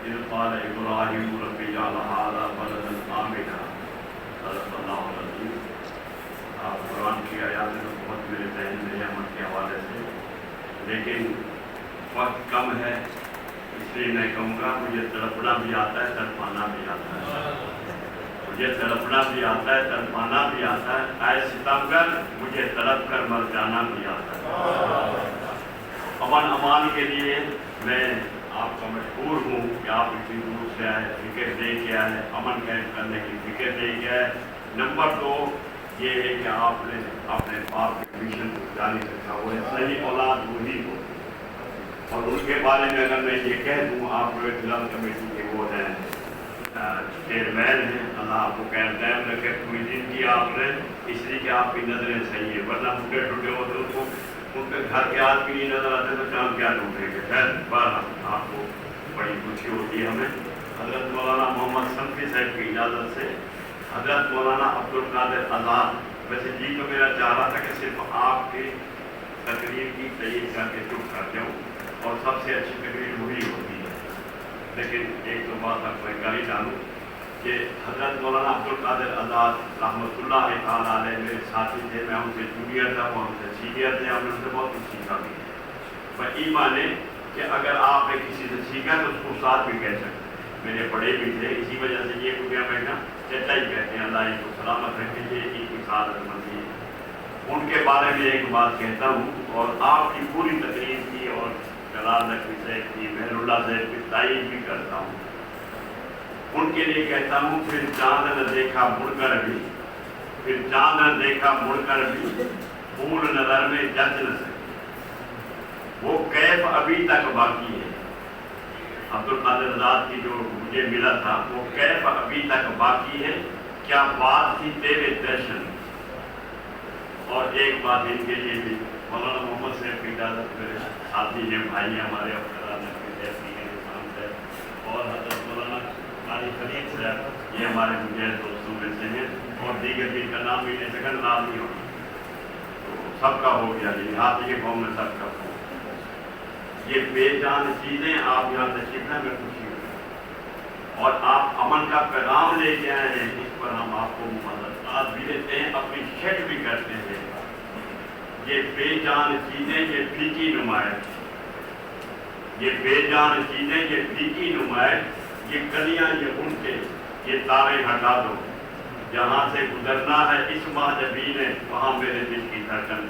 إذ قال إبراهيم رب اجعل هذا بلدا آمنا صدق اللہ العظیم. قرآن کی آیات میں بہت میرے ذہن میں عمل کے حوالے سے، لیکن وقت کم ہے اس لیے میں کہوں گا مجھے تڑپنا بھی آتا ہے، تڑپانا بھی آتا ہے. مجھے تڑپنا بھی آتا ہے، تڑپانا بھی آتا ہے. اے ستمگر مجھے تڑپ کر مر جانا بھی آتا ہے. امن امان کے لیے میں آپ کا مشہور ہوں کہ آپ اتنی دور سے آئے، فکر لے کے آئے، امن قائم کرنے کی فکر لے کے آئے. نمبر 2 یہ ہے کہ آپ نے اپنے باپ کے مشن کو جاری رکھا ہوا ہے. صحیح اولاد وہی ہو. اور ان کے بارے میں اگر میں یہ کہہ دوں، آپ ضلع کمیٹی کے وہ ہیں چیئرمین ہیں، اللہ آپ کو خیر دائم رکھے. پوری زندگی آپ نے اس لیے کہ آپ کی نظریں صحیح ہے، ورنہ ٹوٹے ٹوٹے ہوتے ان کو ان کے گھر کے آدمی نہیں نظر آتے تو چاند کیا ٹوٹے گے. خیر بارہ آپ کو بڑی خوشی ہوتی ہے ہمیں. حضرت مولانا محمد صنفی صاحب کی اجازت سے حضرت مولانا عبدالقادر آزاد، ویسے جی تو میرا چاہ رہا تھا کہ صرف آپ کی تقریر کی تعریف کر کے چپ کر جاؤں، اور سب سے اچھی تقریر وہی ہوتی ہے. لیکن ایک تو بات آپ میں کر ہی ڈالوں کہ حضرت مولانا عبدالقادر آزاد رحمۃ اللہ تعالیٰ علیہ میرے ساتھی تھے. میں ان سے جونیئر تھا، وہ ہم سے سینئر تھے. ہم نے ان سے بہت کچھ سیکھا بھی. پر یہ مانے کہ اگر آپ نے کسی سے سیکھا تو اس کو استاد بھی کہہ سکتے. میرے بڑے بھی تھے، اسی وجہ سے یہ گیا بیٹھا چچا ہی کہتے ہیں. اللہ ان کو سلامت رکھے، یہ ایک مثال مندی ہے. ان کے بارے میں ایک بات کہتا ہوں، اور آپ کی پوری تقریر کی اور جلال نقوی صاحب کی، مہر اللہ صاحب کی تعریف بھی کرتا ہوں. ان کے لیے کہتا ہوں پھر چاند نہ دیکھا مڑ کر بھی، پھر چاند نہ دیکھا مڑ کر بھی، پھول نظر میں جچ نہ سکے، وہ کیف ابھی تک باقی ہے. عبدالقادر آزاد کی جو مجھے ملا تھا وہ کیف ابھی تک باقی ہے، کیا بات تھی تیرے درشن. اور ایک بات ان کے لیے بھی، مولانا محمد صاحب کی اجازت میرے ساتھی ہیں، بھائی ہیں ہمارے، افسران اور حضرت مولانا علی خلیل صاحب، یہ ہمارے مجاہد دوستوں میں سے ہیں. اور دیگر جن کا نام بھی نہیں سکن نام نہیں ہونا تو سب کا ہو گیا. یہ ہاتھ یہ قوم میں سب کا ہو. یہ بے جان چیزیں آپ یہاں تشریف لائیں، میں خوشی ہوں. اور آپ امن کا پیغام لے کے آئے ہیں، اس پر ہم آپ کو مبارکباد بھی دیتے ہیں، اپنی شک بھی کرتے ہیں. یہ بے جان چیزیں، یہ پھیکی نمائش، یہ بے جان چیزیں، یہ پھیکی نمائش، یہ گلیاں، یہ ان کے یہ تارے ہٹا دو. جہاں سے گزرنا ہے اس ماہجبی نے، وہاں میرے دل کی دھڑکن